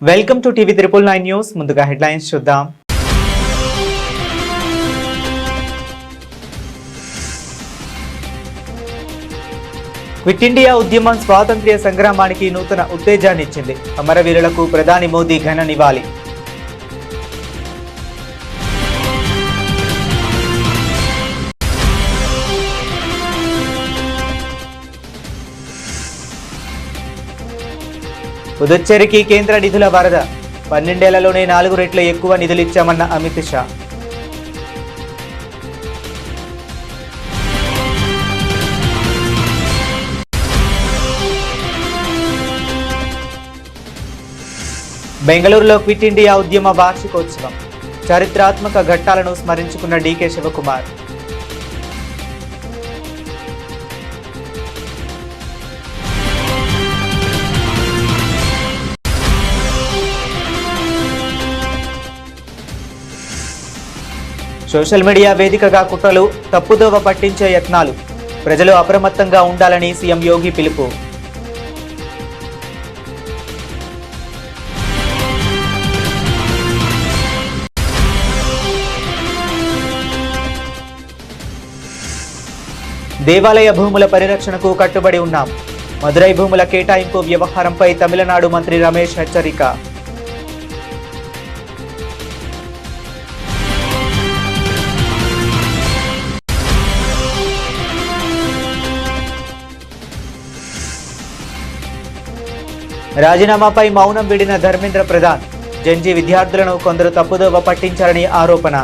Welcome to TV 999 news. ముందుగా headlines చూద్దాం. Quit India ఉద్యమం స్వాతంత్ర్య సంగ్రామానికి నూతన ఉత్తేజాన్ని ఇచ్చింది. అమరవీరులకు ప్రధాని మోదీ ఘన నివాళి. పుదుచ్చేరికి కేంద్ర నిధుల వరద. 12 ఏళ్లలోనే 4 రెట్లు ఎక్కువ నిధులిచ్చామన్న అమిత్ షా. బెంగళూరులో క్విట్ ఇండియా ఉద్యమ వార్షికోత్సవం. చారిత్రాత్మక ఘట్టాలను స్మరించుకున్న డీకే శివకుమార్. సోషల్ మీడియా వేదికగా కుట్రలు, తప్పుదోవ పట్టించే యత్నాలు. ప్రజలు అప్రమత్తంగా ఉండాలని సీఎం యోగి పిలుపు. దేవాలయ భూముల పరిరక్షణకు కట్టుబడి ఉన్నాం. మదురై భూముల కేటాయింపు వ్యవహారంపై తమిళనాడు మంత్రి రమేష్ హెచ్చరిక. రాజీనామాపై మౌనం వీడిన ధర్మేంద్ర ప్రధాన్. జెన్జీ విద్యార్థులను కొందరు తప్పుదోవ పట్టించారని ఆరోపణ.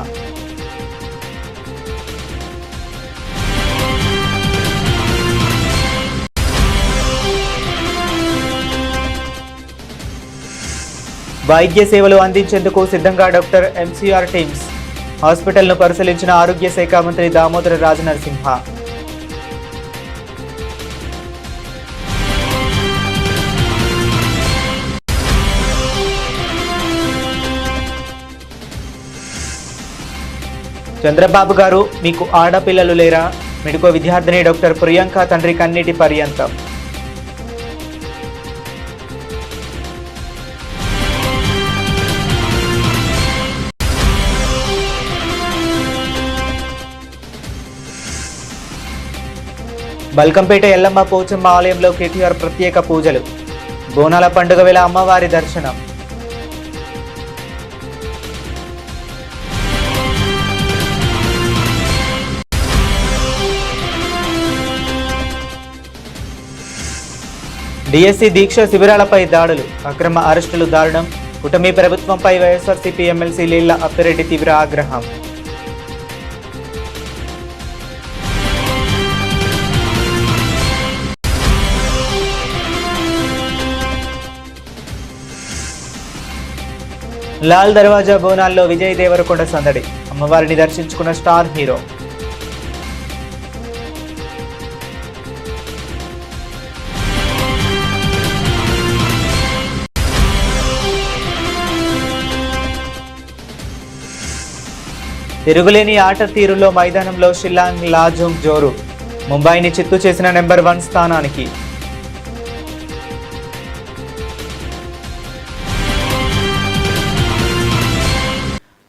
వైద్య సేవలు అందించేందుకు సిద్ధంగా డాక్టర్ ఎంసీఆర్ టీమ్స్. హాస్పిటల్ను పరిశీలించిన ఆరోగ్య శాఖ మంత్రి దామోదర రాజనరసింహ. చంద్రబాబు గారు, మీకు ఆడపిల్లలు లేరా? మెడికో విద్యార్థిని డాక్టర్ ప్రియాంక తండ్రి కన్నీటి పర్యంతం. బల్కంపేట ఎల్లమ్మ పోచమ్మ ఆలయంలో కేటీఆర్ ప్రత్యేక పూజలు. బోనాల పండుగ వేళ అమ్మవారి దర్శనం. డిఎస్సి దీక్ష శిబిరాలపై దాడులు, అక్రమ అరెస్టులు దారుణం. కూటమి ప్రభుత్వంపై వైఎస్ఆర్సీపీ ఎమ్మెల్సీ లీళ్ల అప్పిరెడ్డి తీవ్ర ఆగ్రహం. లాల్ దర్వాజా బోనాల్లో విజయ్ దేవరకొండ సందడి. అమ్మవారిని దర్శించుకున్న స్టార్ హీరో. తిరుగులేని ఆట తీరులో మైదానంలో షిల్లాంగ్ లాజోంగ్ జోరు. ముంబైని చిత్తు చేసిన నెంబర్ 1 స్థానానికి.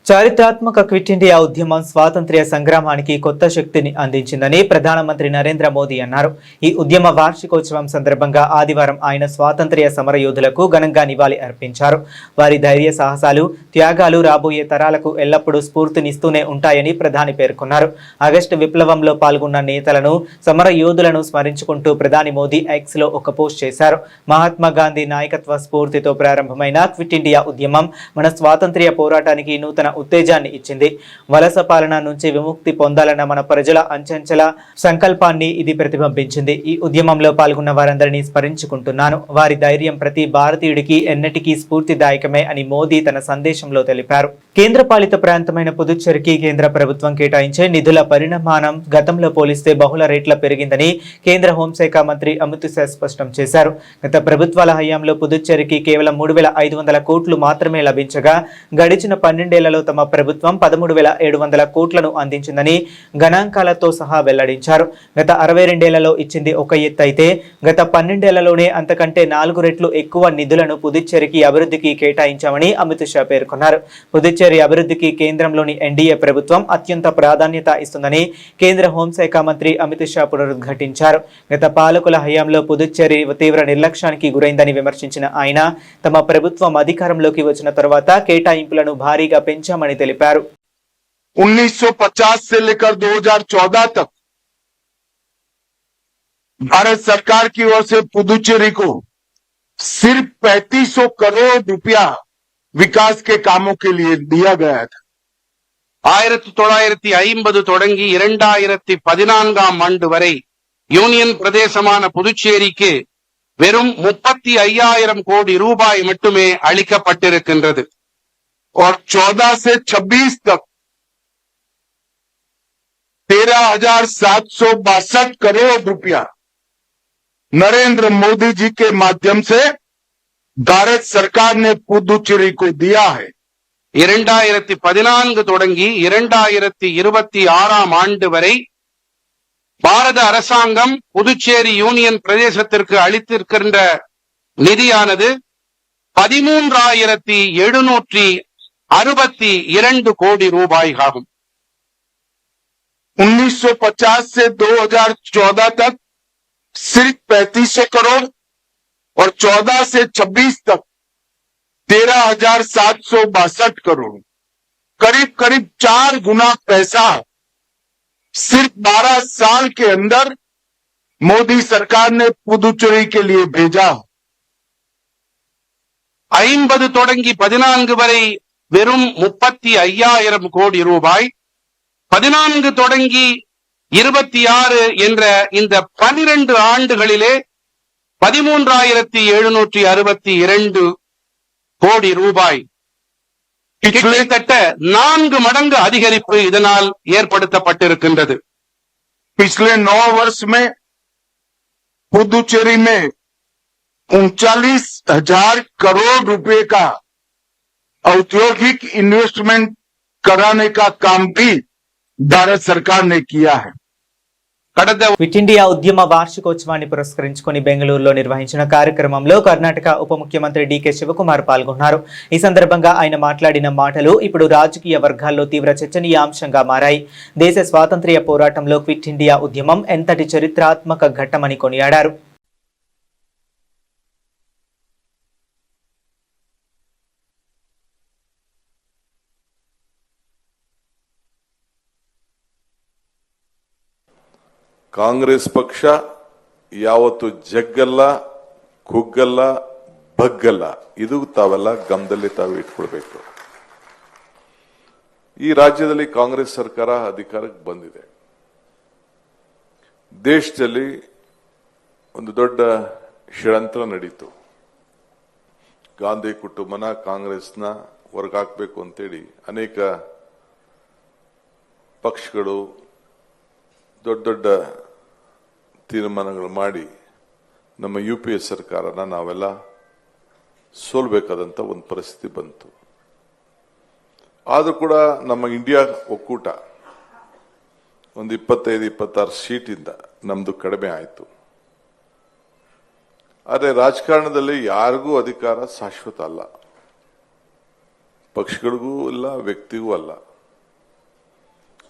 చారిత్రాత్మక క్విట్ ఇండియా ఉద్యమం స్వాతంత్ర్య సంగ్రామానికి కొత్త శక్తిని అందించిందని ప్రధానమంత్రి నరేంద్ర మోదీ అన్నారు. ఈ ఉద్యమ వార్షికోత్సవం సందర్భంగా ఆదివారం ఆయన స్వాతంత్ర్య సమరయోధులకు ఘనంగా నివాళి అర్పించారు. వారి ధైర్య సాహసాలు, త్యాగాలు రాబోయే తరాలకు ఎల్లప్పుడూ స్ఫూర్తినిస్తూనే ఉంటాయని ప్రధాని పేర్కొన్నారు. ఆగస్టు విప్లవంలో పాల్గొన్న నేతలను, సమరయోధులను స్మరించుకుంటూ ప్రధాని మోదీ ఎక్స్ లో ఒక పోస్ట్ చేశారు. మహాత్మా గాంధీ నాయకత్వ స్ఫూర్తితో ప్రారంభమైన క్విట్ ఇండియా ఉద్యమం మన స్వాతంత్ర్య పోరాటానికి నూతన ఉత్తేజాన్ని ఇచ్చింది. వలస పాలన నుంచి విముక్తి పొందాలన్న మన ప్రజల అంచెంచెల సంకల్పాన్ని ఇది ప్రతిబింబించింది. ఈ ఉద్యమంలో పాల్గొన్న వారందరినీ స్మరించుకుంటున్నాను. వారి ధైర్యం ప్రతి భారతీయుడికి ఎన్నటికీ స్ఫూర్తిదాయకమే అని మోదీ తన సందేశంలో తెలిపారు. కేంద్రపాలిత ప్రాంతమైన పుదుచ్చేరికి కేంద్ర ప్రభుత్వం కేటాయించే నిధుల పరిమాణం గతంలో పోలిస్తే బహుళ రేట్ల పెరిగిందని కేంద్ర హోంశాఖ మంత్రి అమిత్ షా స్పష్టం చేశారు. గత ప్రభుత్వాల హయాంలో పుదుచ్చేరికి కేవలం 3,500 కోట్లు మాత్రమే లభించగా గడిచిన 12 ఏళ్లలో తమ ప్రభుత్వం 13,700 కోట్లను అందించిందని గణాంకాలతో సహా వెల్లడించారు. గత 62 ఏళ్లలో ఇచ్చింది ఒక ఎత్తు అయితే గత 12 ఏళ్లలోనే అంతకంటే 4 రెట్లు ఎక్కువ నిధులను పుదుచ్చేరికి అభివృద్ధికి కేటాయించామని అమిత్ షా పేర్కొన్నారు. పుదుచ్చేరి అభివృద్ధికి కేంద్రంలోని ఎన్డీఏ ప్రభుత్వం అత్యంత ప్రాధాన్యత ఇస్తుందని కేంద్ర హోంశాఖ మంత్రి అమిత్ షా పునరుద్ఘాటించారు. గత పాలకుల హయాంలో పుదుచ్చేరి తీవ్ర నిర్లక్ష్యానికి గురైందని విమర్శించిన ఆయన తమ ప్రభుత్వం అధికారంలోకి వచ్చిన తర్వాత కేటాయింపులను భారీగా పెంచామని తెలిపారు. 1950 से लेकर 2014 तक भारत सरकार की ओर से पुदुचेरी को सिर्फ 3500 करोड़ रुपया विकास के कामों के लिए दिया गया था. 1950 தொடங்கி 2014ஆம் ஆண்டு வரை யூனியன் பிரதேசமான புதுச்சேரிக்கு வெறும் 35,000 கோடி ரூபாய் மட்டுமே அளிக்கப்பட்டிருக்கின்றது. और 14 से 26 तक 13,762 करोड़ रुपया नरेंद्र मोदी जी के माध्यम से भारत सरकार ने पुदुचेरी को दिया है. 2014 தொடங்கி 2026ஆம் ஆண்டு வரை பாரத அரசாங்கம் புதுச்சேரி யூனியன் பிரதேசத்திற்கு அளித்திருக்கின்ற நிதியானது 13,762 கோடி ரூபாய் ஆகும். 1950 से 2014 तक सिर्फ 3500 करोड़ और 14 से 26 तक 13,762 करोड़, करीब करीब 4 गुना पैसा सिर्फ 12 साल के अंदर मोदी सरकार ने पुदुचेरी के लिए भेजा. 50 தொடங்கி 14 வரை வெறும் 35,000 கோடி ரூபாய், 14 தொடங்கி 26 என்ற இந்த 12 ஆண்டுகளிலே 13,762 கோடி ரூபாய், கிட்டத்தட்ட 4 மடங்கு அதிகரிப்பு இதனால் ஏற்படுத்தப்பட்டிருக்கின்றது. पिछले 9 वर्ष में पुदुचेरी में 39,000 करोड़ रुपए का औद्योगिक इन्वेस्टमेंट कराने का काम भी भारत सरकार ने किया है. క్విట్ ఇండియా ఉద్యమ వార్షికోత్సవాన్ని పురస్కరించుకుని బెంగళూరులో నిర్వహించిన కార్యక్రమంలో కర్ణాటక ఉప ముఖ్యమంత్రి డీకే శివకుమార్ పాల్గొన్నారు. ఈ సందర్భంగా ఆయన మాట్లాడిన మాటలు ఇప్పుడు రాజకీయ వర్గాల్లో తీవ్ర చర్చనీయాంశంగా మారాయి. దేశ స్వాతంత్ర్య పోరాటంలో క్విట్ ఇండియా ఉద్యమం ఎంతటి చరిత్రాత్మక ఘట్టమని కొనియాడారు. ಕಾಂಗ್ರೆಸ್ ಪಕ್ಷ ಯಾವತ್ತು ಜಗ್ಗಲ್ಲ, ಕುಗ್ಗಲ್ಲ, ಬಗ್ಗಲ್ಲ. ಇದು ತಾವೆಲ್ಲ ಗಮನದಲ್ಲಿ ತಾವು ಇಟ್ಕೊಳ್ಬೇಕು. ಈ ರಾಜ್ಯದಲ್ಲಿ ಕಾಂಗ್ರೆಸ್ ಸರ್ಕಾರ ಅಧಿಕಾರಕ್ಕೆ ಬಂದಿದೆ. ದೇಶದಲ್ಲಿ ಒಂದು ದೊಡ್ಡ ಷಡ್ಯಂತ್ರ ನಡೀತು. ಗಾಂಧಿ ಕುಟುಂಬನ ಕಾಂಗ್ರೆಸ್ನ ಹೊರಗಾಕಬೇಕು ಅಂತೇಳಿ ಅನೇಕ ಪಕ್ಷಗಳು ದೊಡ್ಡ ದೊಡ್ಡ ತೀರ್ಮಾನಗಳು ಮಾಡಿ ನಮ್ಮ ಯುಪಿಎ ಸರ್ಕಾರನ ನಾವೆಲ್ಲ ಸೋಲ್ಬೇಕಾದಂತ ಒಂದು ಪರಿಸ್ಥಿತಿ ಬಂತು. ಆದರೂ ಕೂಡ ನಮ್ಮ ಇಂಡಿಯಾ ಒಕ್ಕೂಟ ಒಂದು 25-26 ಸೀಟಿಂದ ನಮ್ದು ಕಡಿಮೆ ಆಯಿತು. ಆದರೆ ರಾಜಕಾರಣದಲ್ಲಿ ಯಾರಿಗೂ ಅಧಿಕಾರ ಶಾಶ್ವತ ಅಲ್ಲ, ಪಕ್ಷಗಳಿಗೂ ಇಲ್ಲ, ವ್ಯಕ್ತಿಗೂ ಅಲ್ಲ.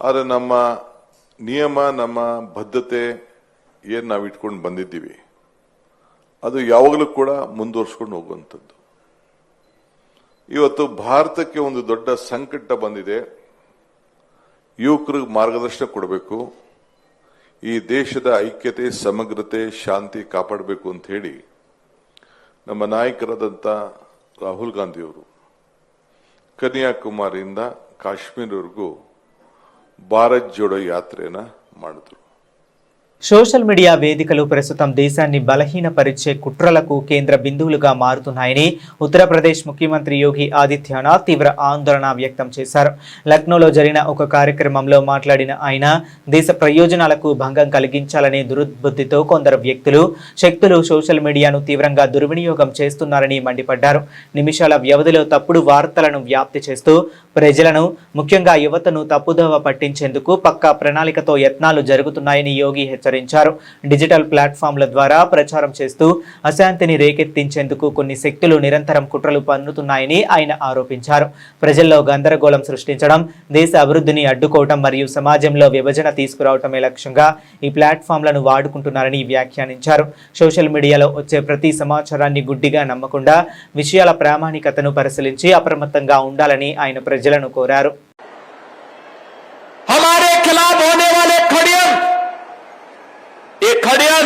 ಆದರೆ ನಮ್ಮ ನಿಯಮ, ನಮ್ಮ ಬದ್ಧತೆ ಏನ್ ನಾವು ಇಟ್ಕೊಂಡು ಬಂದಿದ್ದೀವಿ ಅದು ಯಾವಾಗಲೂ ಕೂಡ ಮುಂದುವರ್ಸ್ಕೊಂಡು ಹೋಗುವಂಥದ್ದು. ಇವತ್ತು ಭಾರತಕ್ಕೆ ಒಂದು ದೊಡ್ಡ ಸಂಕಟ ಬಂದಿದೆ. ಯುವಕರಿಗೆ ಮಾರ್ಗದರ್ಶನ ಕೊಡಬೇಕು, ಈ ದೇಶದ ಐಕ್ಯತೆ, ಸಮಗ್ರತೆ, ಶಾಂತಿ ಕಾಪಾಡಬೇಕು ಅಂತ ಹೇಳಿ ನಮ್ಮ ನಾಯಕರಾದಂಥ ರಾಹುಲ್ ಗಾಂಧಿಯವರು ಕನ್ಯಾಕುಮಾರಿಯಿಂದ ಕಾಶ್ಮೀರವರೆಗೂ ಭಾರತ್ ಜೋಡೋ ಯಾತ್ರೆಯನ್ನ ಮಾಡಿದ್ರು. సోషల్ మీడియా వేదికలు ప్రస్తుతం దేశాన్ని బలహీనపరిచే కుట్రలకు కేంద్ర బిందువులుగా మారుతున్నాయని ఉత్తరప్రదేశ్ ముఖ్యమంత్రి యోగి ఆదిత్యనాథ్ తీవ్ర ఆందోళన వ్యక్తం చేశారు. లక్నోలో జరిగిన ఒక కార్యక్రమంలో మాట్లాడిన ఆయన దేశ ప్రయోజనాలకు భంగం కలిగించాలనే దుర్బుద్ధితో కొందరు వ్యక్తులు, శక్తులు సోషల్ మీడియాను తీవ్రంగా దుర్వినియోగం చేస్తున్నారని మండిపడ్డారు. నిమిషాల వ్యవధిలో తప్పుడు వార్తలను వ్యాప్తి చేస్తూ ప్రజలను, ముఖ్యంగా యువతను తప్పుదోవ పట్టించేందుకు పక్కా ప్రణాళికతో యత్నాలు జరుగుతున్నాయని యోగి హెచ్చరించారు. డిజిటల్ ప్లాట్ఫామ్ల ద్వారా ప్రచారం చేస్తూ అశాంతిని రేకెత్తించేందుకు కొన్ని శక్తులు నిరంతరం కుట్రలు పన్నుతున్నాయని ఆయన ఆరోపించారు. ప్రజల్లో గందరగోళం సృష్టించడం, దేశ అభివృద్ధిని అడ్డుకోవటం మరియు సమాజంలో విభజన తీసుకురావటమే లక్ష్యంగా ఈ ప్లాట్ఫామ్లను వాడుకుంటున్నారని వ్యాఖ్యానించారు. సోషల్ మీడియాలో వచ్చే ప్రతి సమాచారాన్ని గుడ్డిగా నమ్మకుండా విషయాల ప్రామాణికతను పరిశీలించి అప్రమత్తంగా ఉండాలని ఆయన ప్రజలను కోరారు. हमारे खिलाफ होने वाले खड़ियन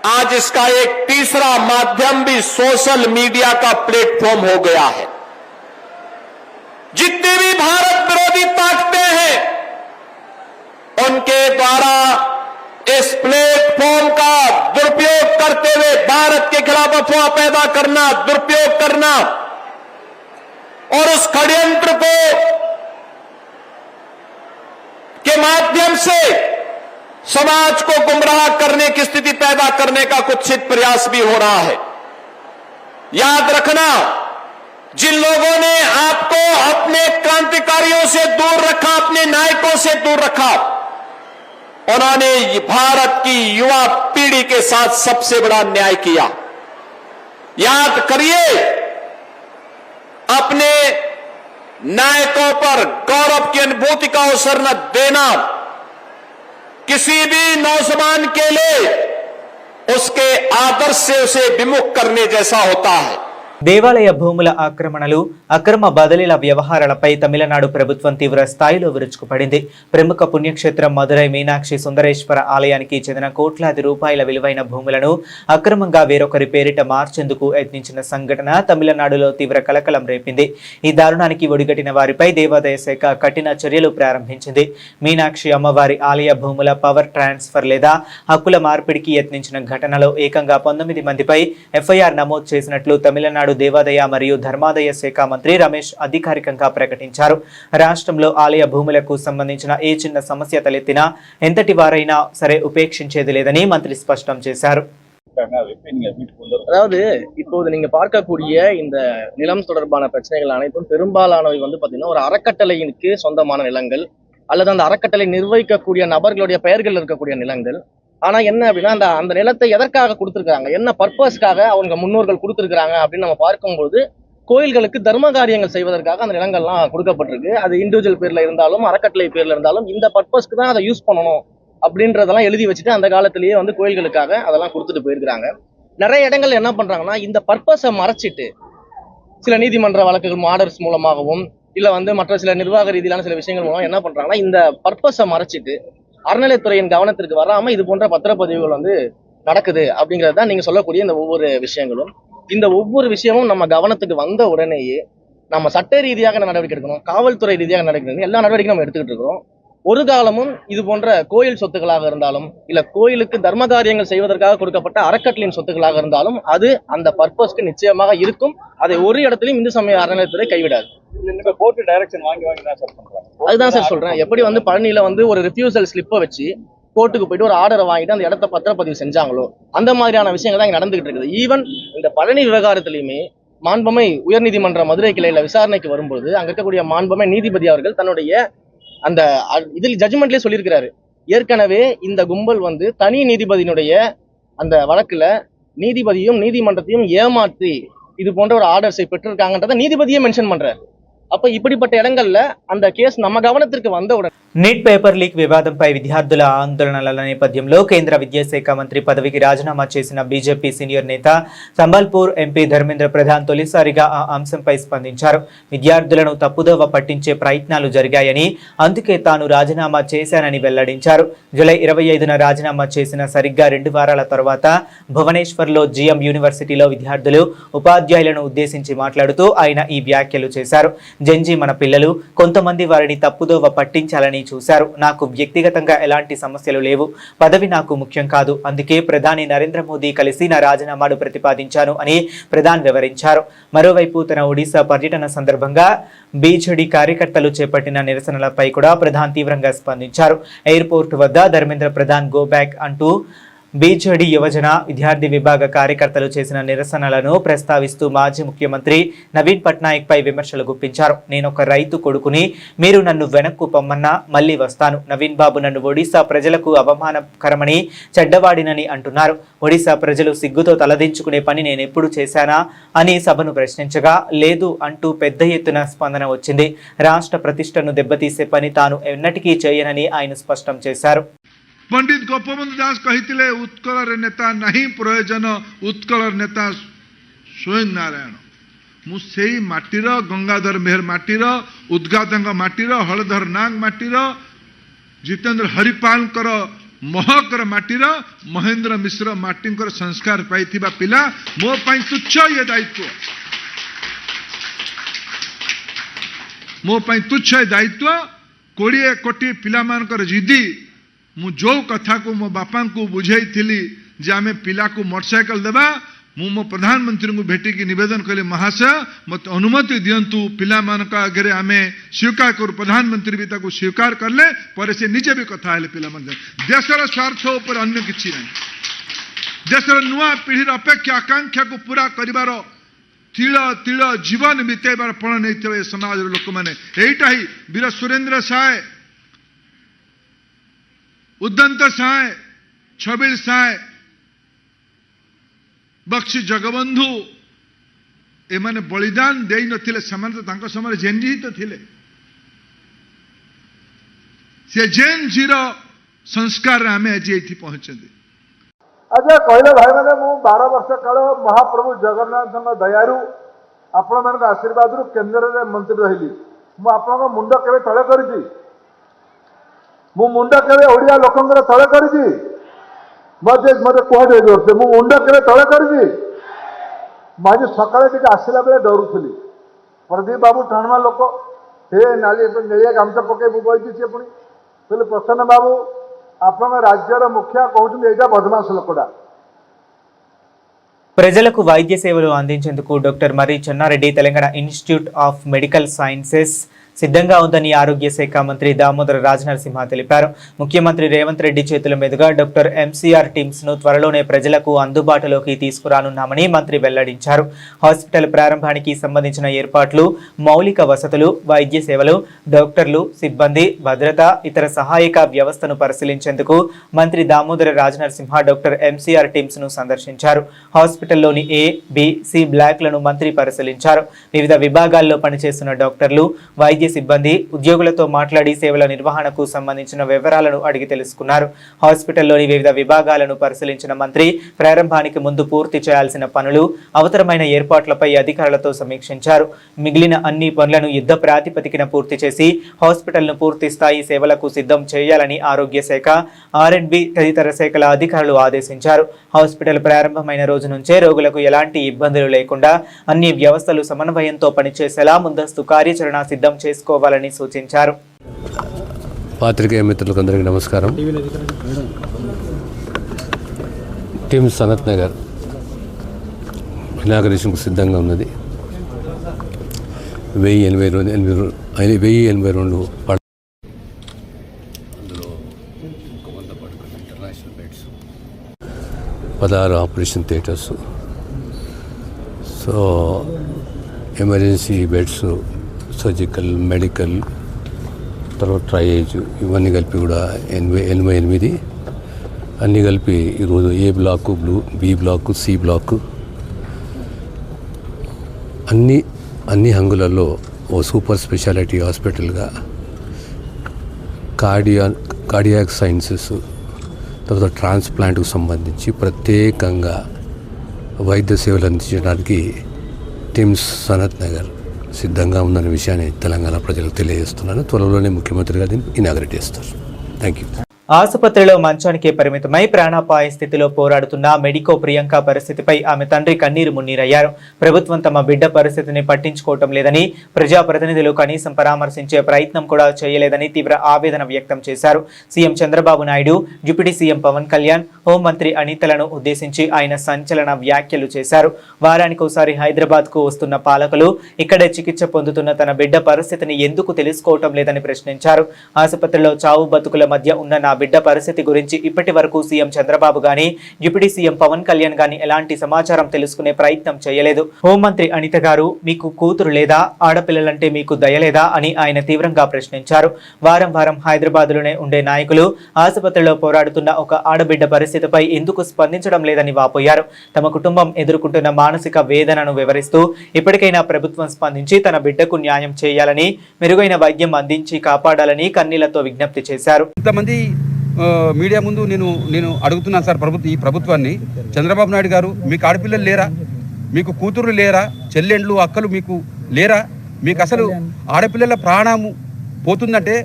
आज इसका एक तीसरा माध्यम भी सोशल मीडिया का प्लेटफॉर्म हो गया है. जितनी भी भारत विरोधी ताकतें हैं उनके द्वारा इस प्लेटफॉर्म का दुरुपयोग करते हुए भारत के खिलाफ अफवाह पैदा करना, दुरुपयोग करना और उस षड्यंत्र को के माध्यम से समाज को गुमराह करने की स्थिति पैदा करने का कुत्सित प्रयास भी हो रहा है. याद रखना, जिन लोगों ने आपको अपने क्रांतिकारियों से दूर रखा, अपने नायकों से दूर रखा, उन्होंने भारत की युवा पीढ़ी के साथ सबसे बड़ा न्याय किया. याद करिए, अपने नायकों पर गौरव की अनुभूति का अवसर न देना किसी भी नौजवान के लिए उसके आदर्श से उसे विमुख करने जैसा होता है. దేవాలయ భూముల ఆక్రమణలు, అక్రమ బదిలీల వ్యవహారాలపై తమిళనాడు ప్రభుత్వం తీవ్ర స్థాయిలో విరుచుకుపడింది. ప్రముఖ పుణ్యక్షేత్రం మదురై మీనాక్షి సుందరేశ్వర ఆలయానికి చెందిన కోట్లాది రూపాయల విలువైన భూములను అక్రమంగా వేరొకరి పేరిట మార్చేందుకు యత్నించిన సంఘటన తమిళనాడులో తీవ్ర కలకలం రేపింది. ఈ దారుణానికి ఒడిగట్టిన వారిపై దేవాదాయ శాఖ కఠిన చర్యలు ప్రారంభించింది. మీనాక్షి అమ్మవారి ఆలయ భూముల పవర్ ట్రాన్స్ఫర్ లేదా హక్కుల మార్పిడికి యత్నించిన ఘటనలో ఏకంగా 19 మందిపై ఎఫ్ఐఆర్ నమోదు చేసినట్లు తమిళనాడు దేవాదాయ మరియు ధర్మాదాయ శాఖ మంత్రి రమేష్ అధికారికంగా ప్రకటించారు. రాష్ట్రంలో ఆలయ భూములకు సంబంధించిన ఏ చిన్న సమస్య తలెత్తినా ఎంతటి వారైనా సరే ఉపేక్షించేది లేదని మంత్రి స్పష్టం చేశారు. அதாவது இப்போது நீங்க பார்க்கக்கூடிய இந்த நிலம் தொடர்பான பிரச்சனைகள் அனைத்தும் பெரும்பாலானவை பாத்தீங்கன்னா ஒரு அறக்கட்டளைக்கு சொந்தமான நிலங்கள் அல்லது அந்த அறக்கட்டளை நிர்வகிக்கக்கூடிய நபர்களுடைய பெயர்கள் இருக்கக்கூடிய நிலங்கள். ஆனா என்ன அப்படின்னா அந்த நிலத்தை எதற்காக கொடுத்திருக்காங்க, என்ன பர்பஸ்க்காக அவங்க முன்னோர்கள் கொடுத்திருக்காங்க அப்படின்னு நம்ம பார்க்கும்போது கோயில்களுக்கு தர்ம காரியங்கள் செய்வதற்காக அந்த நிலங்கள்லாம் கொடுக்கப்பட்டிருக்கு. அது இண்டிவிஜுவல் பேர்ல இருந்தாலும் அறக்கட்டளை பேர்ல இருந்தாலும் இந்த பர்பஸ்க்கு தான் அதை யூஸ் பண்ணணும் அப்படின்றதெல்லாம் எழுதி வச்சுட்டு அந்த காலத்திலேயே கோயில்களுக்காக அதெல்லாம் கொடுத்துட்டு போயிருக்கிறாங்க. நிறைய இடங்கள் என்ன பண்றாங்கன்னா இந்த பர்பஸை மறைச்சிட்டு சில நீதிமன்ற வழக்குகள் ஆர்டர்ஸ் மூலமாகவும் இல்ல மற்ற சில நிர்வாக ரீதியிலான சில விஷயங்கள் மூலம் என்ன பண்றாங்கன்னா இந்த பர்பஸை மறைச்சிட்டு அறநிலைத்துறையின் கவனத்திற்கு வராம இது போன்ற பத்திரப்பதிவுகள் நடக்குது அப்படிங்கிறது தான் நீங்க சொல்லக்கூடிய இந்த ஒவ்வொரு விஷயங்களும். இந்த ஒவ்வொரு விஷயமும் நம்ம கவனத்துக்கு வந்த உடனேயே நம்ம சட்ட ரீதியாக நடவடிக்கை எடுக்கணும், காவல்துறை ரீதியாக நடவடிக்கை, எல்லா நடவடிக்கையும் நம்ம எடுத்துக்கிட்டு இருக்கிறோம். ஒரு காலமும் இது போன்ற கோயில் சொத்துக்களாக இருந்தாலும் இல்ல கோயிலுக்கு தர்ம காரியங்கள் செய்வதற்காக கொடுக்கப்பட்ட அறக்கட்டளையின் சொத்துக்களாக இருந்தாலும் அது அந்த பர்பஸ்க்கு நிச்சயமாக இருக்கும். அதை ஒரு இடத்துலயும் இந்து சமய அறநிலையத்துறை கைவிடாது. அதுதான் சார் சொல்றேன். எப்படி பழனியில ஒரு ரிஃப்யூசல் ஸ்லிப்பை வச்சு கோர்ட்டுக்கு போயிட்டு ஒரு ஆர்டரை வாங்கிட்டு அந்த இடத்த பத்திரப்பதிவு செஞ்சாங்களோ அந்த மாதிரியான விஷயங்கள் தான் இங்க நடந்துகிட்டு இருக்குது. ஈவன் இந்த பழனி விவகாரத்திலையுமே மாண்புமை உயர்நீதிமன்ற மதுரை கிளையில விசாரணைக்கு வரும்போது அங்க இருக்கக்கூடிய மாண்புமை நீதிபதி அவர்கள் தன்னுடைய அந்த இதில் ஜட்ஜ்மெண்ட்லயே சொல்லியிருக்கிறாரு, ஏற்கனவே இந்த கும்பல் தனி நீதிபதியினுடைய அந்த வழக்குல நீதிபதியும் நீதிமன்றத்தையும் ஏமாற்றி இது போன்ற ஒரு ஆர்டர்ஸை பெற்றிருக்காங்கன்றத நீதிபதியே மென்ஷன் பண்றாரு. அப்ப இப்படிப்பட்ட இடங்கள்ல அந்த கேஸ் நம்ம கவனத்திற்கு வந்தவுடன் నీట్ పేపర్ లీక్ వివాదంపై విద్యార్థుల ఆందోళనల నేపథ్యంలో కేంద్ర విద్యాశాఖ మంత్రి పదవికి రాజీనామా చేసిన బీజేపీ సీనియర్ నేత సంబల్పూర్ ఎంపీ ధర్మేంద్ర ప్రధాన్ తొలిసారిగా ఆ అంశంపై స్పందించారు. విద్యార్థులను తప్పుదోవ పట్టించే ప్రయత్నాలు జరిగాయని, అందుకే తాను రాజీనామా చేశానని వెల్లడించారు. జూలై 25న రాజీనామా చేసిన సరిగ్గా 2 వారాల తర్వాత భువనేశ్వర్లో జిఎం యూనివర్సిటీలో విద్యార్థులు, ఉపాధ్యాయులను ఉద్దేశించి మాట్లాడుతూ ఆయన ఈ వ్యాఖ్యలు చేశారు. జంజీ మన పిల్లలు కొంతమంది వారిని తప్పుదోవ పట్టించాలని చూశారు. నాకు వ్యక్తిగతంగా ఎలాంటి సమస్యలు లేవు. పదవి నాకు ముఖ్యం కాదు. అందుకే ప్రధాని నరేంద్ర మోదీ కలిసి నా రాజీనామాను ప్రతిపాదించాను అని ప్రధాని వివరించారు. మరోవైపు తన ఒడిశా పర్యటన సందర్భంగా బీజేడీ కార్యకర్తలు చేపట్టిన నిరసనలపై కూడా ప్రధాని తీవ్రంగా స్పందించారు. ఎయిర్పోర్ట్ వద్ద ధర్మేంద్ర ప్రధాన్ గో బ్యాక్ అంటూ బీజేడీ యువజన విద్యార్థి విభాగ కార్యకర్తలు చేసిన నిరసనలను ప్రస్తావిస్తూ మాజీ ముఖ్యమంత్రి నవీన్ పట్నాయక్ పై విమర్శలు గుప్పించారు. నేనొక రైతు కొడుకుని, మీరు నన్ను వెనక్కు పొమ్మన్నా మళ్ళీ వస్తాను. నవీన్ బాబు నన్ను ఒడిశా ప్రజలకు అవమానకరమని చెడ్డవాడినని అంటున్నారు. ఒడిశా ప్రజలు సిగ్గుతో తలదించుకునే పని నేనెప్పుడు చేశానా అని సభను ప్రశ్నించగా లేదు అంటూ పెద్ద ఎత్తున స్పందన వచ్చింది. రాష్ట్ర ప్రతిష్టను దెబ్బతీసే పని తాను ఎన్నటికీ చేయనని ఆయన స్పష్టం చేశారు. पंडित गोपबंधु दास कही उत्कल नेता नहीं प्रयोजन उत्कल नेता स्वयं नारायण मुझे माटीर गंगाधर मेहर माटीर उद्गातंग माटीर हलधर नाग माटीर जितेंद्र हरिपाल महकर माटीर महेंद्र मिश्र माटी संस्कार पाई पिला मो पाई तुच्छ ये दायित्व मो पाई तुच्छ दायित्व 20 कोटी पिला मानकर जिदी मु जो कथा को मो बापा को बुझाई थी जे आमे पिला को मोटरसाइकिल देबा मो प्रधानमंत्री को भेटी की निवेदन कले महाशय मत अनुमति दियंतु पिला मान का आगे आमे स्वीकार कर प्रधानमंत्री भी ताको स्वीकार करले पर से निजे भी कथा है पिला मन देशर स्वार्थ ऊपर अन्य किछि नहीं देशर नुआ पीढ़ी अपेक्षा आकांक्षा को पूरा करिवार तिल तिल जीवन बितेबार पण नहीं समाज लोक माने एटा ही वीर सुरेंद्र साय उद्दंत साय छबिल साय बख्शी जगबंधु एमाने बलिदान देई नथिले समान तो तांको समय जेनजी तो थिले से जेन जीरो संस्कार आमे आज एठी पहुंचंदी अच्छा कहले भाई माने मु 12 वर्ष काल महाप्रभु जगन्नाथ दयारु आपण मान आशीर्वाद रु केंद्र रे मंत्री रहिली मु आपण मुंड केबे तळे करजी मु मुंड केबे ओडिया लोकंगर तळे करजी मते मते कोहडे जोरसे मु मुंड केबे तळे करजी माजी सकाळे टिके आसिला बेले डरुथली प्रदीप बाबू ठाणमा लोक हे नाली नेलिया गामचा पके बु बइची से पुनी बोले प्रसन्न बाबू आपण राज्यर मुखिया कहउछन एटा बदमाश लोकडा ప్రజలకు వైద్య సేవలు అందించేందుకు doctor Marri Chennareddy Telangana institute of medical sciences సిద్ధంగా ఉందని ఆరోగ్య శాఖ మంత్రి దామోదర రాజనరసింహ తెలిపారు. ముఖ్యమంత్రి రేవంత్ రెడ్డి చేతుల మీదుగా డాక్టర్ ఎంసీఆర్ టీమ్స్ ను త్వరలోనే ప్రజలకు అందుబాటులోకి తీసుకురానున్నామని మంత్రి వెల్లడించారు. హాస్పిటల్ ప్రారంభానికి సంబంధించిన ఏర్పాట్లు, మౌలిక వసతులు, వైద్య సేవలు, డాక్టర్లు, సిబ్బంది, భద్రత, ఇతర సహాయక వ్యవస్థను పరిశీలించేందుకు మంత్రి Damodara Rajanarasimha doctor MCR teams ను సందర్శించారు. హాస్పిటల్లోని ఏ, బి, సి బ్లాక్లను మంత్రి పరిశీలించారు. వివిధ విభాగాల్లో పనిచేస్తున్న డాక్టర్లు, వైద్య సిబ్బంది, ఉద్యోగులతో మాట్లాడి సేవల నిర్వహణకు సంబంధించిన వివరాలను అడిగి తెలుసుకున్నారు. హాస్పిటల్లోని వివిధ విభాగాలను పరిశీలించిన మంత్రి ప్రారంభానికి ముందు పూర్తి చేయాల్సిన పనులు, అవసరమైన ఏర్పాట్లపై అధికారులతో సమీక్షించారు. మిగిలిన అన్ని పనులను యుద్ధ ప్రాతిపదికన పూర్తి చేసి హాస్పిటల్ను పూర్తి స్థాయి సేవలకు సిద్ధం చేయాలని ఆరోగ్య శాఖ, ఆర్ఎండ్బి తదితర శాఖల అధికారులు ఆదేశించారు. హాస్పిటల్ ప్రారంభమైన రోజు నుంచే రోగులకు ఎలాంటి ఇబ్బందులు లేకుండా అన్ని వ్యవస్థలు సమన్వయంతో పనిచేసేలా ముందస్తు కార్యాచరణ సిద్ధం చేసుకోవాలని సూచించారు. పాత్రికేయ మిత్రులకు అందరికీ నమస్కారం. టీమ్ సనత్ నగర్ ఇనాగరేషన్కు సిద్ధంగా ఉన్నది. 1082 అందులో 100 పడకలు international beds, 16 operation theatres, so emergency beds, surgical, medical, తర్వాత ట్రయేజ్, ఇవన్నీ కలిపి కూడా 88 అన్నీ కలిపి ఈరోజు A block, B block, C block అన్ని హంగులలో ఓ సూపర్ స్పెషాలిటీ హాస్పిటల్గా కార్డియాక్ సైన్సెస్, తర్వాత ట్రాన్స్ప్లాంట్కు సంబంధించి ప్రత్యేకంగా వైద్య సేవలు అందించడానికి టీమ్స్ సనత్ నగర్ సిద్ధంగా ఉందనే విషయాన్ని తెలంగాణ ప్రజలకు తెలియజేస్తున్నాను. త్వరలోనే ముఖ్యమంత్రి గారు దీన్ని ఇనాగరేట్ చేస్తారు. Thank you. ఆసుపత్రిలో మంచానికే పరిమితమై ప్రాణాపాయ స్థితిలో పోరాడుతున్న మెడికో ప్రియాంక పరిస్థితిపై ఆమె తండ్రి కన్నీరు మున్నీరయ్యారు. ప్రభుత్వం తమ బిడ్డ పరిస్థితిని పట్టించుకోవటం లేదని, ప్రజాప్రతినిధులు కనీసం పరామర్శించే ప్రయత్నం కూడా చేయలేదని తీవ్ర ఆవేదన వ్యక్తం చేశారు. CM Chandrababu Naidu, deputy CM Pawan Kalyan, హోంమంత్రి అనితలను ఉద్దేశించి ఆయన సంచలన వ్యాఖ్యలు చేశారు. వారానికోసారి హైదరాబాద్ కు వస్తున్న పాలకులు ఇక్కడే చికిత్స పొందుతున్న తన బిడ్డ పరిస్థితిని ఎందుకు తెలుసుకోవటం లేదని ప్రశ్నించారు. ఆసుపత్రిలో చావు బతుకుల మధ్య ఉన్న నా బిడ్డ పరిస్థితి గురించి ఇప్పటి వరకు సీఎం చంద్రబాబు గాని, డిప్యూటీ సీఎం పవన్ కళ్యాణ్ గాని ఎలాంటి సమాచారం తెలుసుకునే ప్రయత్నం చేయలేదు. హోంమంత్రి అనిత గారు, మీకు కూతురు లేదా, ఆడపిల్లలంటే మీకు దయలేదా అని ఆయన తీవ్రంగా ప్రశ్నించారు. వారం వారం హైదరాబాద్ లోనే ఉండే నాయకులు ఆసుపత్రిలో పోరాడుతున్న ఒక ఆడబిడ్డ పరిస్థితిపై ఎందుకు స్పందించడం లేదని వాపోయారు. తమ కుటుంబం ఎదుర్కొంటున్న మానసిక వేదనను వివరిస్తూ ఇప్పటికైనా ప్రభుత్వం స్పందించి తన బిడ్డకు న్యాయం చేయాలని, మెరుగైన వైద్యం అందించి కాపాడాలని కన్నీళ్లతో విజ్ఞప్తి చేశారు. ఇంతమంది మీడియా ముందు నేను అడుగుతున్నాను సార్, ఈ ప్రభుత్వాన్ని, చంద్రబాబు నాయుడు గారు, మీకు ఆడపిల్లలు లేరా? మీకు కూతురు లేరా? చెల్లెండ్లు, అక్కలు మీకు లేరా? మీకు అసలు ఆడపిల్లల ప్రాణము పోతుందంటే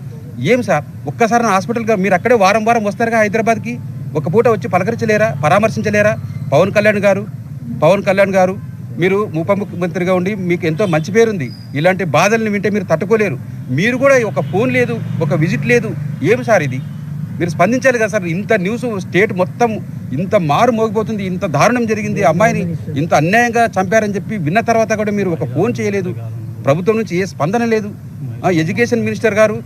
ఏం సార్? ఒక్కసారి హాస్పిటల్గా మీరు అక్కడే వారం వారం వస్తారుగా హైదరాబాద్కి, ఒక పూట వచ్చి పలకరించలేరా, పరామర్శించలేరా? పవన్ కళ్యాణ్ గారు మీరు ఉప ముఖ్యమంత్రిగా ఉండి మీకు ఎంతో మంచి పేరుంది. ఇలాంటి బాధల్ని వింటే మీరు తట్టుకోలేరు. మీరు కూడా ఒక ఫోన్ లేదు, ఒక విజిట్ లేదు. ఏం సార్ ఇది? మీరు స్పందించాలి కదా సార్. ఇంత న్యూస్ స్టేట్ మొత్తం ఇంత మారు మోగిపోతుంది, ఇంత దారుణం జరిగింది, అమ్మాయిని ఇంత అన్యాయంగా చంపారని చెప్పి విన్న తర్వాత కూడా మీరు ఒక ఫోన్ చేయలేదు. ప్రభుత్వం నుంచి ఏ స్పందన లేదు. ఎడ్యుకేషన్ మినిస్టర్ గారు,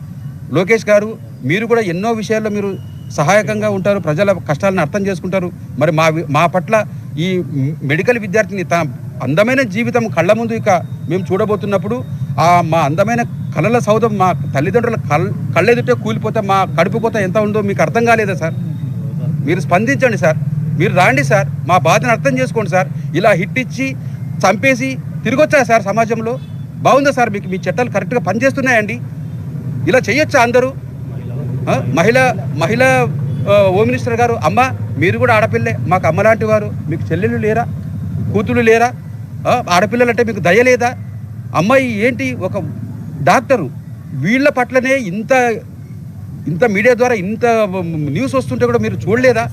లోకేష్ గారు, మీరు కూడా ఎన్నో విషయాల్లో మీరు సహాయకంగా ఉంటారు, ప్రజల కష్టాలను అర్థం చేసుకుంటారు. మరి మా పట్ల ఈ మెడికల్ విద్యార్థిని తన అందమైన జీవితం కళ్ళ ముందు ఇక మేము చూడబోతున్నప్పుడు మా అందమైన కళల సౌధం మా తల్లిదండ్రుల కళ్ళెదుటే కూలిపోతే మా కడుపు కోత ఎంత ఉందో మీకు అర్థం కాలేదా సార్? మీరు స్పందించండి సార్, మీరు రాండి సార్, మా బాధను అర్థం చేసుకోండి సార్. ఇలా హిట్ ఇచ్చి చంపేసి తిరిగొచ్చా సార్ సమాజంలో? బాగుందా సార్? మీకు మీ చట్టాలు కరెక్ట్గా పనిచేస్తున్నాయండి? ఇలా చేయొచ్చా అందరూ? మహిళా హోమ్ మినిస్టర్ గారు, అమ్మ మీరు కూడా ఆడపిల్లే, మాకు అమ్మ లాంటి వారు, మీకు చెల్లెళ్ళు లేరా, కూతుళ్ళు లేరా? ఆడపిల్లలంటే మీకు దయ లేదా? అమ్మాయి ఏంటి ఒక డాక్టరు, వీళ్ళ పట్లనే ఇంత మీడియా ద్వారా ఇంత న్యూస్ వస్తుంటే కూడా మీరు చూడలేదా?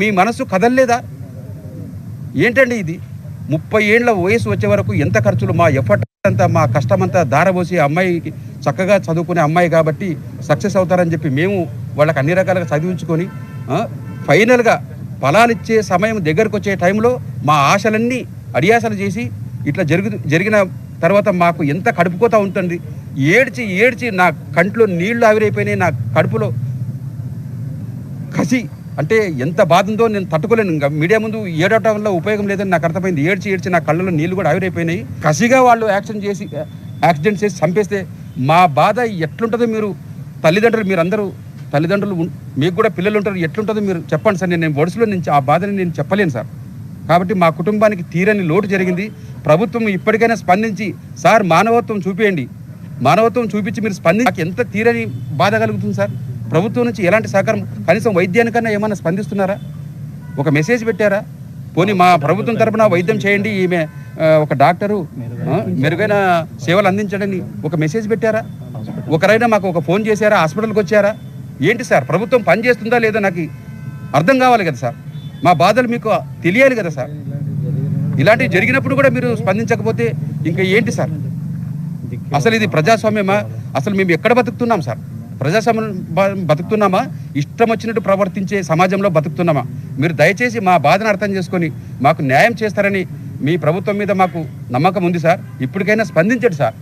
మీ మనసు కదలలేదా? ఏంటండి ఇది? 30 ఏళ్ల వయసు వచ్చే వరకు ఎంత ఖర్చులు, మా ఎఫర్ట్ అంతా, మా కష్టమంతా దారబోసి అమ్మాయికి చక్కగా చదువుకునే అమ్మాయి కాబట్టి సక్సెస్ అవుతారని చెప్పి మేము వాళ్ళకి అన్ని రకాలుగా చదివించుకొని ఫైనల్గా ఫలాలిచ్చే సమయం దగ్గరకు వచ్చే టైంలో మా ఆశలన్నీ అడియాసలు చేసి ఇట్లా జరిగిన తర్వాత మాకు ఎంత కడుపుకోతా ఉంటుంది. ఏడ్చి నా కంట్లో నీళ్లు ఆవిరైపోయినాయి, నా కడుపులో కసి అంటే ఎంత బాధ ఉందో నేను తట్టుకోలేను. ఇంకా మీడియా ముందు ఏడవటం వల్ల ఉపయోగం లేదని నాకు అర్థమైంది. ఏడ్చి నా కళ్ళలో నీళ్లు కూడా ఆవిరైపోయినాయి. కసిగా వాళ్ళు యాక్సిడెంట్ చేసి చంపేస్తే మా బాధ ఎట్లుంటుందో మీరు మీరందరూ తల్లిదండ్రులు, మీకు కూడా పిల్లలు ఉంటారు, ఎట్లుంటుందో మీరు చెప్పండి సార్. నేను ఒడిసులో నుంచి ఆ బాధని నేను చెప్పలేను సార్. కాబట్టి మా కుటుంబానికి తీరని లోటు జరిగింది. ప్రభుత్వం ఇప్పటికైనా స్పందించి సార్ మానవత్వం చూపించండి, మానవత్వం చూపించి మీరు స్పందించి ఎంత తీరని బాధ కలుగుతుంది సార్. ప్రభుత్వం నుంచి ఎలాంటి సహకారం, కనీసం వైద్యానికన్నా ఏమైనా స్పందిస్తున్నారా? ఒక మెసేజ్ పెట్టారా? పోనీ మా ప్రభుత్వం తరపున వైద్యం చేయండి, ఈమె ఒక డాక్టరు మెరుగైన సేవలు అందించడని ఒక మెసేజ్ పెట్టారా? ఒకరైనా మాకు ఒక ఫోన్ చేశారా? హాస్పిటల్కి వచ్చారా? ఏంటి సార్? ప్రభుత్వం పని చేస్తుందా లేదా నాకు అర్థం కావాలి కదా సార్. మా బాధలు మీకు తెలియాలి కదా సార్. ఇలాంటివి జరిగినప్పుడు కూడా మీరు స్పందించకపోతే ఇంకా ఏంటి సార్? అసలు ఇది ప్రజాస్వామ్యమా? అసలు మేము ఎక్కడ బతుకుతున్నాం సార్? ప్రజాస్వామ్యం బతుకుతున్నామా? ఇష్టం వచ్చినట్టు ప్రవర్తించే సమాజంలో బతుకుతున్నామా? మీరు దయచేసి మా బాధను అర్థం చేసుకొని మాకు న్యాయం చేస్తారని మీ ప్రభుత్వం మీద మాకు నమ్మకం ఉంది సార్. ఇప్పటికైనా స్పందించండి సార్,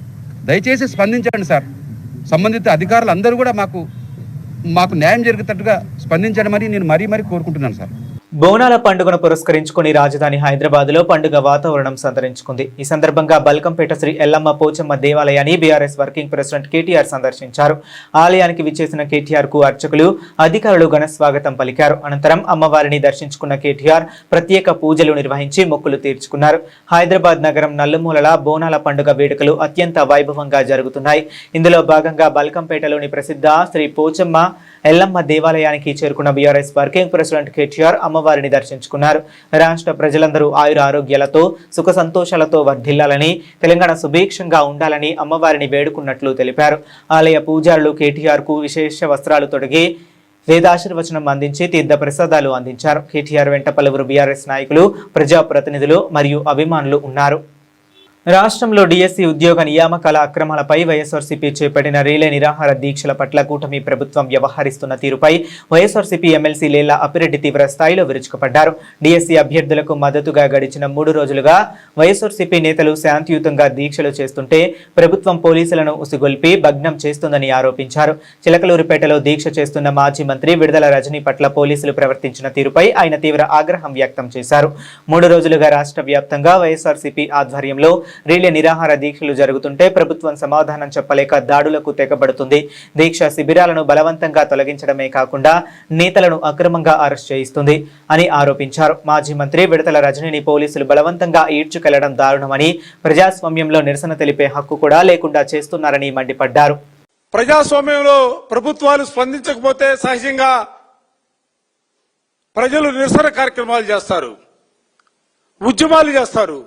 దయచేసి స్పందించండి సార్. సంబంధిత అధికారులు అందరూ కూడా మాకు న్యాయం జరిగేటట్టుగా స్పందించడమని నేను మరీ కోరుకుంటున్నాను సార్. బోనాల పండుగను పురస్కరించుకుని రాజధాని హైదరాబాద్ లో పండుగ వాతావరణం సంతరించుకుంది. ఈ సందర్భంగా బల్కంపేట శ్రీ ఎల్లమ్మ పోచమ్మ దేవాలయాన్ని బీఆర్ఎస్ వర్కింగ్ ప్రెసిడెంట్ కేటీఆర్ సందర్శించారు. ఆలయానికి విచ్చేసిన కేటీఆర్ కు అర్చకులు, అధికారులు ఘన స్వాగతం పలికారు. అనంతరం అమ్మవారిని దర్శించుకున్న కేటీఆర్ ప్రత్యేక పూజలు నిర్వహించి మొక్కులు తీర్చుకున్నారు. హైదరాబాద్ నగరం నలుమూలల బోనాల పండుగ వేడుకలు అత్యంత వైభవంగా జరుగుతున్నాయి. ఇందులో భాగంగా బల్కంపేటలోని ప్రసిద్ధ శ్రీ పోచమ్మ ఎల్లమ్మ దేవాలయానికి చేరుకున్న బీఆర్ఎస్ వర్కింగ్ ప్రెసిడెంట్ కేటీఆర్ అమ్మవారిని దర్శించుకున్నారు. రాష్ట్ర ప్రజలందరూ ఆయుర ఆరోగ్యాలతో సుఖ సంతోషాలతో వర్ధిల్లాలని, తెలంగాణ సుభిక్షంగా ఉండాలని అమ్మవారిని వేడుకున్నట్లు తెలిపారు. ఆలయ పూజారులు కేటీఆర్ కు విశేష వస్త్రాలు తొడిగి వేదాశీర్వచనం అందించి తీర్థ ప్రసాదాలు అందించారు. కేటీఆర్ వెంట పలువురు బీఆర్ఎస్ నాయకులు, ప్రజాప్రతినిధులు మరియు అభిమానులు ఉన్నారు. రాష్ట్రంలో డిఎస్సి ఉద్యోగ నియామకాల అక్రమాలపై వైఎస్ఆర్సీపీ చేపట్టిన రిలే నిరాహార దీక్షల పట్ల కూటమి ప్రభుత్వం వ్యవహరిస్తున్న తీరుపై వైఎస్ఆర్సీపీ ఎమ్మెల్సీ లేళ్ల అప్పిరెడ్డి తీవ్ర స్థాయిలో విరుచుకుపడ్డారు. డిఎస్సి అభ్యర్థులకు మద్దతుగా గడిచిన 3 రోజులుగా వైఎస్ఆర్సీపీ నేతలు శాంతియుతంగా దీక్షలు చేస్తుంటే ప్రభుత్వం పోలీసులను ఉసిగొల్పి భగ్నం చేస్తుందని ఆరోపించారు. చిలకలూరిపేటలో దీక్ష చేస్తున్న మాజీ మంత్రి విడుదల రజనీ పట్ల పోలీసులు ప్రవర్తించిన తీరుపై ఆయన తీవ్ర ఆగ్రహం వ్యక్తం చేశారు. 3 రోజులుగా రాష్ట్ర వ్యాప్తంగా వైఎస్ఆర్సీపీ ఆధ్వర్యంలో రిలే నిరాహార దీక్షలు జరుగుతుంటే ప్రభుత్వం సమాధానం చెప్పలేక దాడులకు తెగబడుతుంది. దీక్ష శిబిరాలను బలవంతంగా తొలగించడమే కాకుండా నేతలను అక్రమంగా అరెస్ట్ చేయిస్తుంది అని ఆరోపించారు. మాజీ మంత్రి విడతల రజనీని పోలీసులు బలవంతంగా ఈడ్చుకెళ్లడం దారుణమని, ప్రజాస్వామ్యంలో నిరసన తెలిపే హక్కు కూడా లేకుండా చేస్తున్నారని మండిపడ్డారు. ప్రజాస్వామ్యంలో ప్రభుత్వాలు స్పందించకపోతే సహజంగా ప్రజలు నిరసన కార్యక్రమాలు చేస్తారు, ఉద్యమాలు చేస్తారు.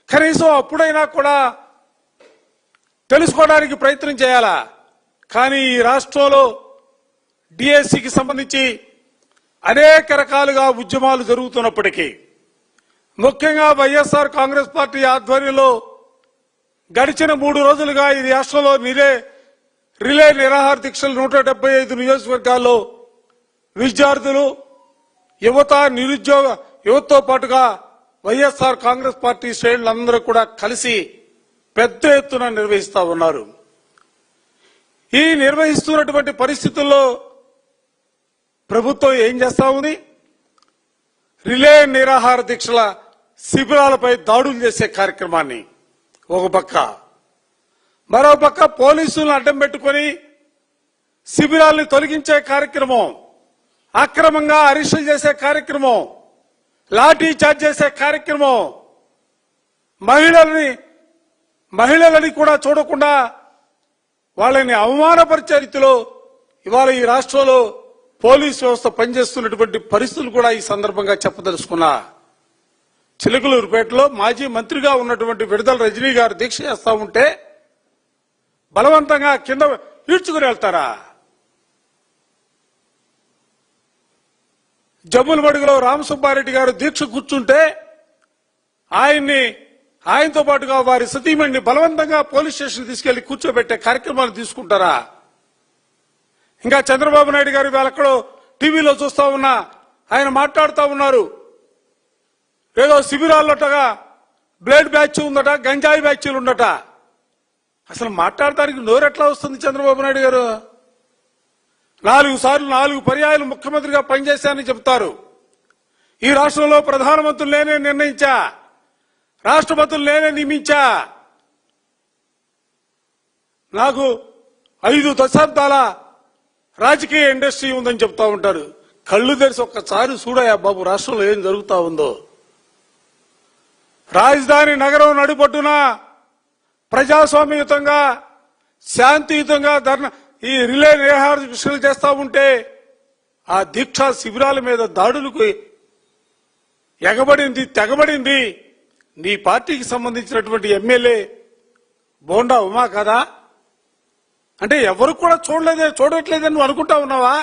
కనీసం అప్పుడైనా కూడా తెలుసుకోవడానికి ప్రయత్నం చేయాలా? కానీ ఈ రాష్ట్రంలో డిఎస్సికి సంబంధించి అనేక రకాలుగా ఉద్యమాలు జరుగుతున్నప్పటికీ, ముఖ్యంగా వైఎస్ఆర్ కాంగ్రెస్ పార్టీ ఆధ్వర్యంలో గడిచిన 3 రోజులుగా ఈ రాష్ట్రంలో రిలే నిరాహార దీక్షలు 175 నియోజకవర్గాల్లో విద్యార్థులు, యువత, నిరుద్యోగ యువతతో పాటుగా వైఎస్ఆర్ కాంగ్రెస్ పార్టీ శ్రేణులందరూ కూడా కలిసి పెద్ద ఎత్తున నిర్వహిస్తా ఉన్నారు. ఈ నిర్వహిస్తున్నటువంటి పరిస్థితుల్లో ప్రభుత్వం ఏం చేస్తా ఉంది? రిలే నిరాహార దీక్షల శిబిరాలపై దాడులు చేసే కార్యక్రమాన్ని ఒక పక్క, మరో పక్క పోలీసులను అడ్డం పెట్టుకుని శిబిరాల్ని తొలగించే కార్యక్రమం, అక్రమంగా అరెస్టులు చేసే కార్యక్రమం, లాఠీ చార్జ్ చేసే కార్యక్రమం, మహిళలని కూడా చూడకుండా వాళ్ళని అవమానపరిచే రీతిలో ఇవాళ ఈ రాష్ట్రంలో పోలీసు వ్యవస్థ పనిచేస్తున్నటువంటి పరిస్థితులు కూడా ఈ సందర్భంగా చెప్పదలుచుకున్నా. చిలకలూరుపేటలో మాజీ మంత్రిగా ఉన్నటువంటి విడుదల రజనీ గారు దీక్ష చేస్తా ఉంటే బలవంతంగా కింద ఈడ్చుకుని వెళ్తారా? జమ్ములమడుగులో రామసుబ్బారెడ్డి గారు దీక్ష కూర్చుంటే ఆయనతో పాటుగా వారి సతీమణిని బలవంతంగా పోలీస్ స్టేషన్ తీసుకెళ్లి కూర్చోబెట్టే కార్యక్రమాలు తీసుకుంటారా? ఇంకా చంద్రబాబు నాయుడు గారు ఎక్కడో టీవీలో చూస్తా ఉన్నా ఆయన మాట్లాడుతూ ఉన్నారు, ఏదో శిబిరాల్లోటగా బ్లేడ్ బ్యాచ్ ఉందట, గంజాయి బ్యాచ్లు ఉండట. అసలు మాట్లాడటానికి నోరెట్లా వస్తుంది చంద్రబాబు నాయుడు గారు? 4 సార్లు 4 పర్యాయాలు ముఖ్యమంత్రిగా పనిచేశానని చెబుతారు. ఈ రాష్ట్రంలో ప్రధానమంత్రులు నేనే నిర్ణయించా, రాష్ట్రపతులు నేనే నియమించా, నాకు 5 దశాబ్దాల రాజకీయ ఇండస్ట్రీ ఉందని చెప్తా ఉంటారు. కళ్ళు తెరిచి ఒక్కసారి చూడయా బాబు రాష్ట్రంలో ఏం జరుగుతా ఉందో. రాజధాని నగరం నడిపొట్టున ప్రజాస్వామ్యయుతంగా శాంతియుతంగా ఈ రిలే నిరాహార దీక్షలు చేస్తా ఉంటే ఆ దీక్షా శిబిరాల మీద దాడులకు తెగబడింది నీ పార్టీకి సంబంధించినటువంటి ఎమ్మెల్యే బోండా ఉమా కదా? అంటే ఎవరు కూడా చూడట్లేదని నువ్వు అనుకుంటా ఉన్నావా?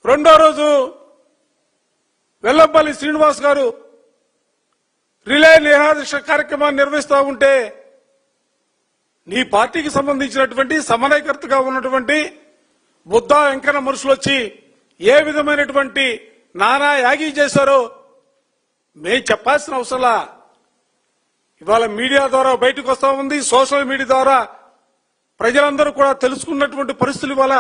రెండో రోజు వెల్లంపల్లి శ్రీనివాస్ గారు రిలే నిరాహార దీక్ష కార్యక్రమాన్ని నిర్వహిస్తూ ఉంటే నీ పార్టీకి సంబంధించినటువంటి సమన్వయకర్తగా ఉన్నటువంటి బుద్ధా వెంకన్న మనుషులు వచ్చి ఏ విధమైనటువంటి నానా యాగి చేశారో మేం చెప్పాల్సిన అవసరంలా. ఇవాళ మీడియా ద్వారా బయటకు వస్తా ఉంది, సోషల్ మీడియా ద్వారా ప్రజలందరూ కూడా తెలుసుకున్నటువంటి పరిస్థితులు ఇవాళ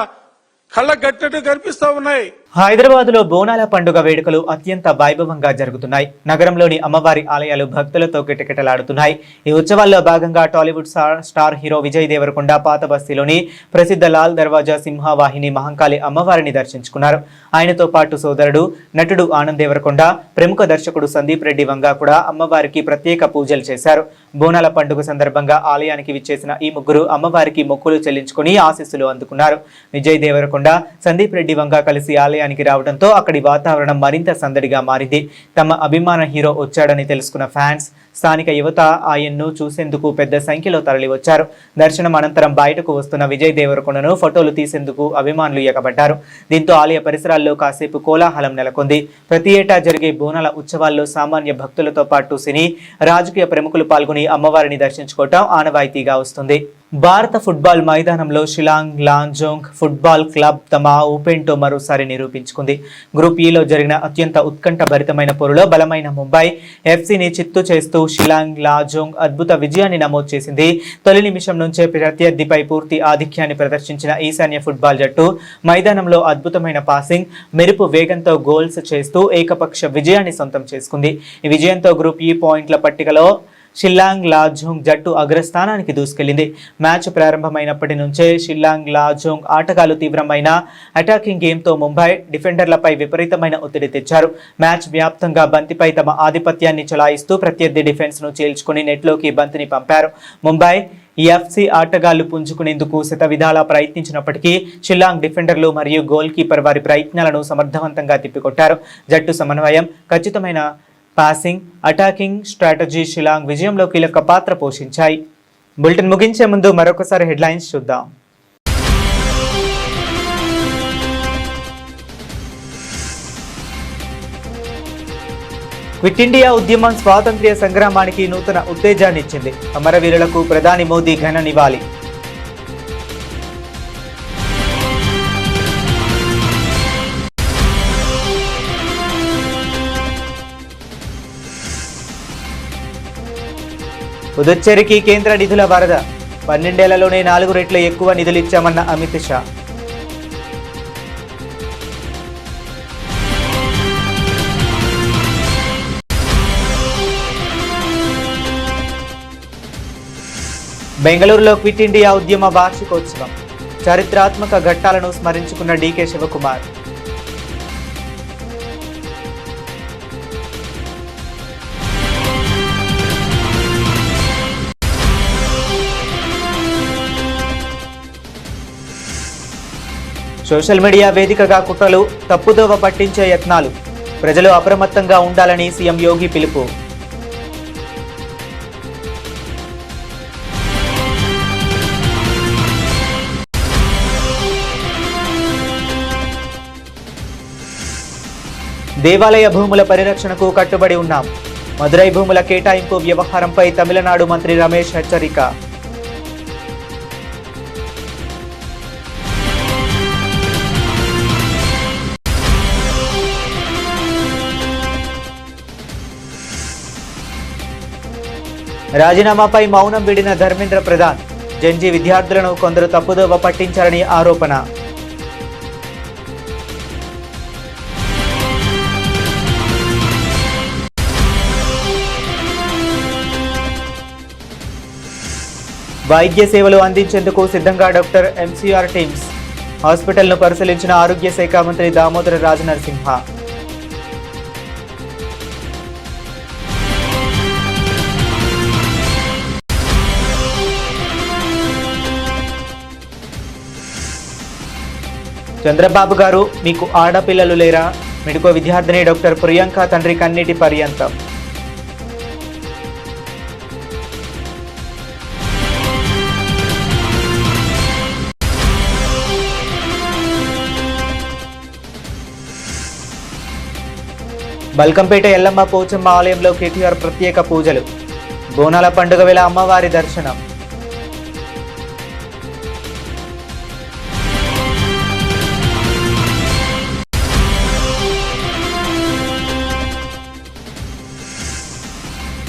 కళ్ళకు గట్టినట్టు కనిపిస్తా ఉన్నాయి. హైదరాబాద్ లో బోనాల పండుగ వేడుకలు అత్యంత వైభవంగా జరుగుతున్నాయి. నగరంలోని అమ్మవారి ఆలయాలు భక్తులతో కిటకిటలాడుతున్నాయి. ఈ ఉత్సవాల్లో భాగంగా టాలీవుడ్ స్టార్ హీరో విజయ్ దేవరకొండ పాత బస్తీలోని ప్రసిద్ధ లాల్ దర్వాజా సింహవాహిని మహంకాళి అమ్మవారిని దర్శించుకున్నారు. ఆయనతో పాటు సోదరుడు నటుడు ఆనంద్ దేవరకొండ, ప్రముఖ దర్శకుడు సందీప్ రెడ్డి వంగా కూడా అమ్మవారికి ప్రత్యేక పూజలు చేశారు. బోనాల పండుగ సందర్భంగా ఆలయానికి విచ్చేసిన ఈ ముగ్గురు అమ్మవారికి మొక్కులు చెల్లించుకుని ఆశీస్సులు అందుకున్నారు. విజయ్ దేవరకొండ, సందీప్ రెడ్డి వంగా కలిసి ఆలయ ఆలయానికి రావడంతో అక్కడి వాతావరణం మరింత సందడిగా మారింది. తమ అభిమాన హీరో వచ్చాడని తెలుసుకున్న ఫ్యాన్స్, స్థానిక యువత ఆయన్ను చూసేందుకు పెద్ద సంఖ్యలో తరలివచ్చారు. దర్శనం అనంతరం బయటకు వస్తున్న విజయ్ దేవరకొండను ఫోటోలు తీసేందుకు అభిమానులు ఎగబడ్డారు. దీంతో ఆలయ పరిసరాల్లో కాసేపు కోలాహలం నెలకొంది. ప్రతి ఏటా జరిగే బోనాల ఉత్సవాల్లో సామాన్య భక్తులతో పాటు సినీ, రాజకీయ ప్రముఖులు పాల్గొని అమ్మవారిని దర్శించుకోవటం ఆనవాయితీగా వస్తుంది. భారత ఫుట్బాల్ మైదానంలో షిలాంగ్ లాంజోంగ్ ఫుట్బాల్ క్లబ్ తమ ఊపేంటో మరోసారి నిరూపించుకుంది. గ్రూప్ ఈలో జరిగిన అత్యంత ఉత్కంఠభరితమైన పోరులో బలమైన ముంబై ఎఫ్సీని చిత్తు చేస్తూ షిలాంగ్ లాంజోంగ్ అద్భుత విజయాన్ని నమోదు చేసింది. తొలి నిమిషం నుంచే ప్రత్యర్థిపై పూర్తి ఆధిక్యాన్ని ప్రదర్శించిన ఈశాన్య ఫుట్బాల్ జట్టు మైదానంలో అద్భుతమైన పాసింగ్, మెరుపు వేగంతో గోల్స్ చేస్తూ ఏకపక్ష విజయాన్ని సొంతం చేసుకుంది. ఈ విజయంతో గ్రూప్ ఈ పాయింట్ల పట్టికలో షిల్లాంగ్ లాజోంగ్ జట్టు అగ్రస్థానానికి దూసుకెళ్లింది. మ్యాచ్ ప్రారంభమైనప్పటి నుంచే షిల్లాంగ్ లాజోంగ్ ఆటగాళ్లు తీవ్రమైన అటాకింగ్ గేమ్తో ముంబై డిఫెండర్లపై విపరీతమైన ఒత్తిడి తెచ్చారు. మ్యాచ్ వ్యాప్తంగా బంతిపై తమ ఆధిపత్యాన్ని చలాయిస్తూ ప్రత్యర్థి డిఫెన్స్ ను చీల్చుకుని నెట్లోకి బంతిని పంపారు. ముంబై ఎఫ్సీ ఆటగాళ్లు పుంజుకునేందుకు శతవిధాలా ప్రయత్నించినప్పటికీ షిల్లాంగ్ డిఫెండర్లు మరియు గోల్ కీపర్ వారి ప్రయత్నాలను సమర్థవంతంగా తిప్పికొట్టారు. జట్టు సమన్వయం, ఖచ్చితమైన పాసింగ్, అటాకింగ్ స్ట్రాటజీ షిల్లాంగ్ విజయంలో కీలక పాత్ర పోషించాయి. బులెటిన్ ముగించే ముందు మరొకసారి హెడ్లైన్స్ చూద్దాం. క్విట్ ఇండియా ఉద్యమం స్వాతంత్ర్య సంగ్రామానికి నూతన ఉత్తేజాన్నిచ్చింది. అమరవీరులకు ప్రధాని మోదీ ఘన నివాళి. పుదుచ్చేరికి కేంద్ర నిధుల వరద. 12 ఏళ్లలోనే 4 రెట్లు ఎక్కువ నిధులిచ్చామన్న అమిత్ షా. బెంగళూరులో క్విట్ ఇండియా ఉద్యమ వార్షికోత్సవం. చారిత్రాత్మక ఘట్టాలను స్మరించుకున్న డీకే శివకుమార్. సోషల్ మీడియా వేదికగా కుట్రలు, తప్పుదోవ పట్టించే యత్నాలు. ప్రజలు అప్రమత్తంగా ఉండాలని సీఎం యోగి పిలుపు. దేవాలయ భూముల పరిరక్షణకు కట్టుబడి ఉన్నాం. మదురై భూముల కేటాయింపు వ్యవహారంపై తమిళనాడు మంత్రి రమేష్ హెచ్చరిక. రాజీనామాపై మౌనం వీడిన ధర్మేంద్ర ప్రధాన్. జెన్జీ విద్యార్థులను కొందరు తప్పుదోవ పట్టించారని ఆరోపణ. వైద్య సేవలు అందించేందుకు సిద్ధంగా డాక్టర్ ఎంసీఆర్ టీమ్స్. హాస్పిటల్ను పరిశీలించిన ఆరోగ్య శాఖ మంత్రి దామోదర రాజనరసింహ. చంద్రబాబు గారు, మీకు ఆడపిల్లలు లేరా? మెడికో విద్యార్థిని డాక్టర్ ప్రియాంక తండ్రి కన్నీటి పర్యంతం. బల్కంపేట ఎల్లమ్మ పోచమ్మ ఆలయంలో కేటీఆర్ ప్రత్యేక పూజలు. బోనాల పండుగ వేళ అమ్మవారి దర్శనం.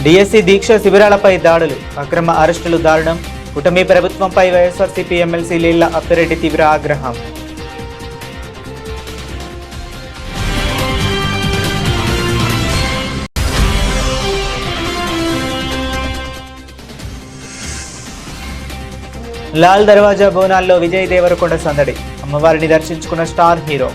డిఎస్సి దీక్ష శిబిరాలపై దాడులు, అక్రమ అరెస్టులు దారుణం. కూటమి ప్రభుత్వంపై వైఎస్ఆర్సీపీ ఎమ్మెల్సీ లీలా అప్పిరెడ్డి తీవ్ర ఆగ్రహం. లాల్ దర్వాజా బోనాల్లో విజయ్ దేవరకొండ సందడి. అమ్మవారిని దర్శించుకున్న స్టార్ హీరో.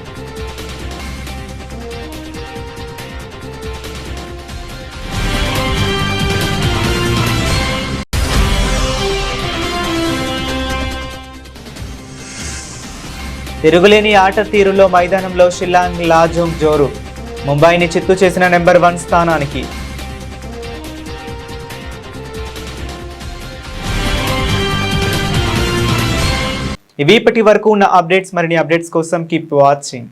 తిరుగులేని ఆట తీరులో మైదానంలో షిల్లాంగ్ లాజోంగ్ జోరు ముంబైని చిత్తు చేసిన నెంబర్ 1 స్థానానికి. ఇవి ఇప్పటి వరకు ఉన్న అప్డేట్స్. మరిన్ని అప్డేట్స్ కోసం కీప్ వాచింగ్.